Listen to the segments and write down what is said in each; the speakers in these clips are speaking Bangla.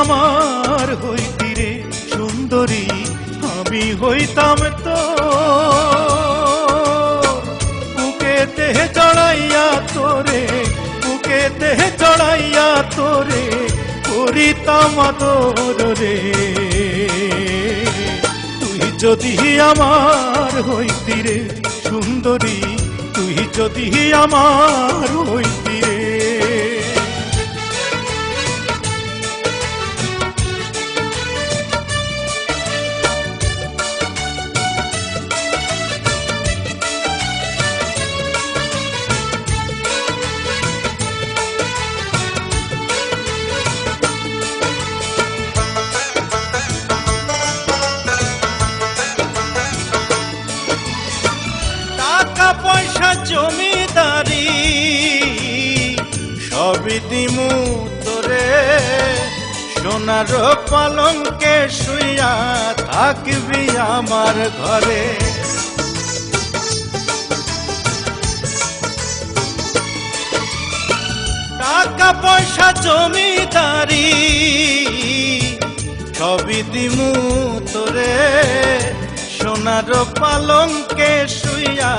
আমার হইতি রে সুন্দরী, আমি হইতাম তো বুকেতে চড়াইয়া তোরে, বুকেতে চড়াইয়া তোরে করিতাম আদর রে। তুই যদি আমার হইতি রে সুন্দরী, তুই যদি আমার হইতি রে। টাকা পয়সা জমিদারি সবই দিমু তোরে, সোনার পালঙ্কে শুইয়া থাকবি আমার ঘরে। টাকা পয়সা জমিদারি সবই দিমু তোরে, সোনার পালঙ্কে শুইয়া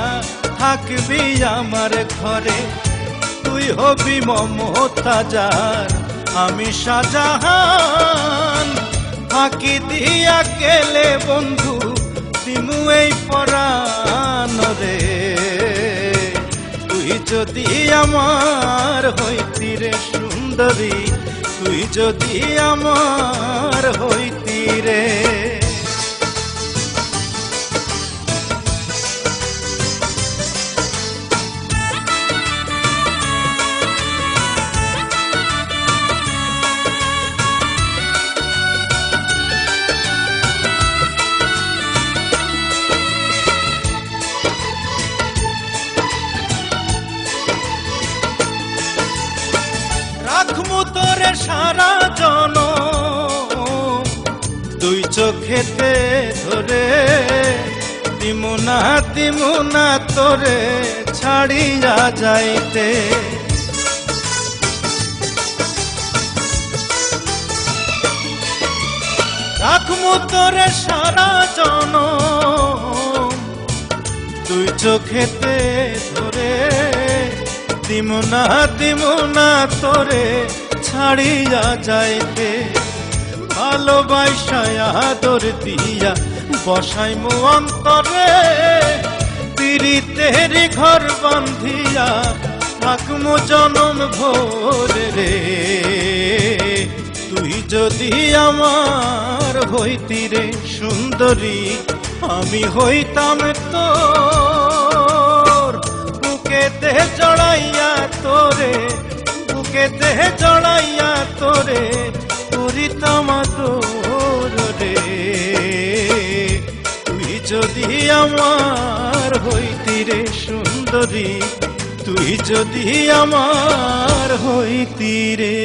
থাকবি আমার ঘরে। তুই হবি মমতাজার, আমি শাহজাহান, ফাঁকি দিয়া গেলে বন্ধু দিমু এই পরাণ রে। তুই যদি আমার হইতি রে সুন্দরী, তুই যদি আমার হইতি রে। রাখমু তোরে সারা জনম দুই চোখেতে ধরে, দিমু না তোরে ছাড়িয়া যাইতে। রাখমু তোরে সারা জনম দুই চোখেতে ধরে, দিমু না তোরে ছাড়িয়া যাইতে। ভালোবাসায় আদর দিয়া বসাইমু অন্তরে, পিরিতের ঘর বান্ধিয়া থাকমু জনম ভোরে রে। তুই যদি আমার হইতি রে সুন্দরী, আমি হইতাম তোর বুকেতে চড়াইয়া তোরে, বুকেতে চড়াইয়া তোরে করিতাম আদর রে। তুই যদি আমার হইতি রে সুন্দরী, তুই যদি আমার হইতি রে।